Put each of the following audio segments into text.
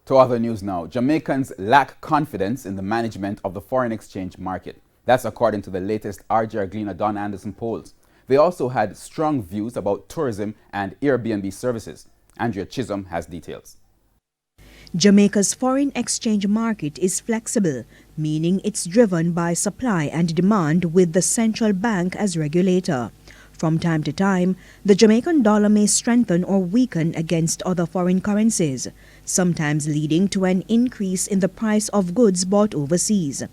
To other news now, Jamaicans lack confidence in the management of the foreign exchange market. That's according to the latest RJ Gleaner Don Anderson polls. They also had strong views about tourism and Airbnb services. Andrea Chisholm has details. Jamaica's foreign exchange market is flexible, meaning it's driven by supply and demand with the central bank as regulator. From time to time, the Jamaican dollar may strengthen or weaken against other foreign currencies, sometimes leading to an increase in the price of goods bought overseas.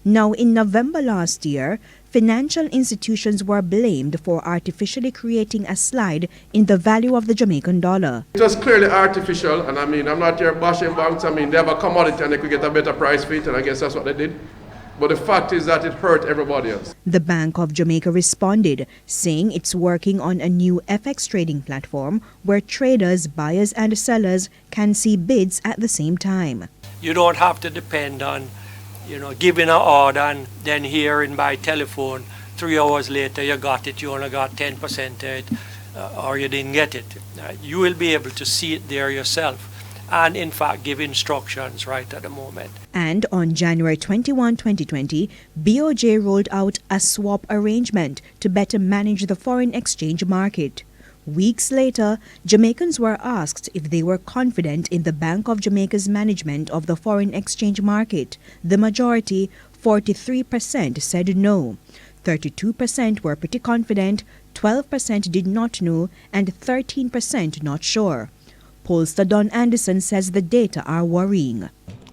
Now, in November last year, financial institutions were blamed for artificially creating a slide in the value of the Jamaican dollar. It was clearly artificial, and I'm not here bashing banks. They have a commodity and they could get a better price for it, and I guess that's what they did. But the fact is that it hurt everybody else. The Bank of Jamaica responded, saying it's working on a new FX trading platform where traders, buyers and sellers can see bids at the same time. You don't have to depend on, giving an order and then hearing by telephone 3 hours later you got it, you only got 10% of it, or you didn't get it. You will be able to see it there yourself and in fact give instructions right at the moment. And on January 21, 2020, BOJ rolled out a swap arrangement to better manage the foreign exchange market. Weeks later, Jamaicans were asked if they were confident in the Bank of Jamaica's management of the foreign exchange market. The majority, 43%, said no. 32% were pretty confident, 12% did not know, and 13% not sure. Pollster Don Anderson says the data are worrying.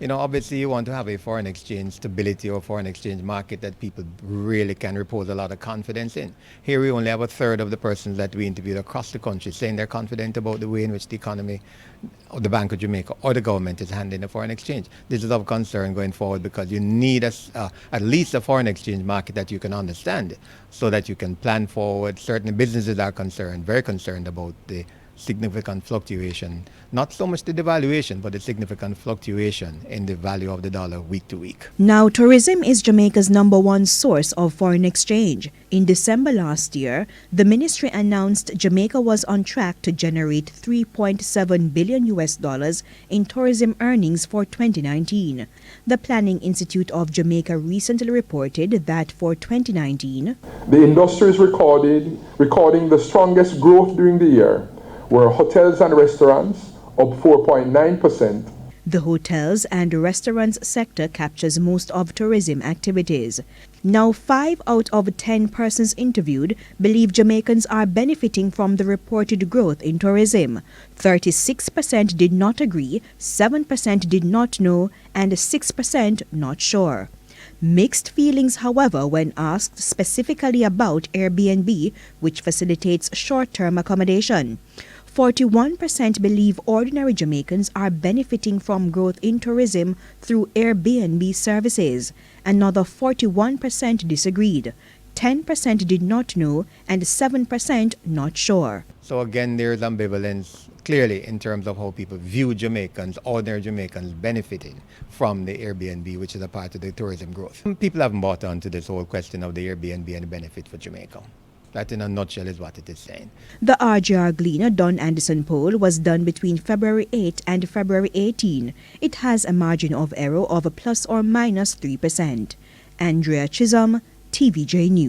Obviously you want to have a foreign exchange stability or foreign exchange market that people really can repose a lot of confidence in. Here we only have a third of the persons that we interviewed across the country saying they're confident about the way in which the economy, or the Bank of Jamaica, or the government is handling the foreign exchange. This is of concern going forward because you need at least a foreign exchange market that you can understand so that you can plan forward. Certainly businesses are very concerned about the significant fluctuation, not so much the devaluation, but the significant fluctuation in the value of the dollar week to week. Now, tourism is Jamaica's #1 source of foreign exchange. In December last year, the ministry announced Jamaica was on track to generate $3.7 billion in tourism earnings for 2019. The Planning Institute of Jamaica recently reported that for 2019, the industry is recording the strongest growth during the year, were hotels and restaurants, up 4.9%. The hotels and restaurants sector captures most of tourism activities. Now, 5 out of 10 persons interviewed believe Jamaicans are benefiting from the reported growth in tourism. 36% did not agree, 7% did not know, and 6% not sure. Mixed feelings, however, when asked specifically about Airbnb, which facilitates short-term accommodation. 41% believe ordinary Jamaicans are benefiting from growth in tourism through Airbnb services. Another 41% disagreed. 10% did not know, and 7% not sure. So again, there's ambivalence clearly in terms of how people view Jamaicans, ordinary Jamaicans benefiting from the Airbnb, which is a part of the tourism growth. People haven't bought on to this whole question of the Airbnb and the benefit for Jamaica. That in a nutshell is what it is saying. The RJR Gleaner Don Anderson poll was done between February 8 and February 18. It has a margin of error of ±3%. Andrea Chisholm, TVJ News.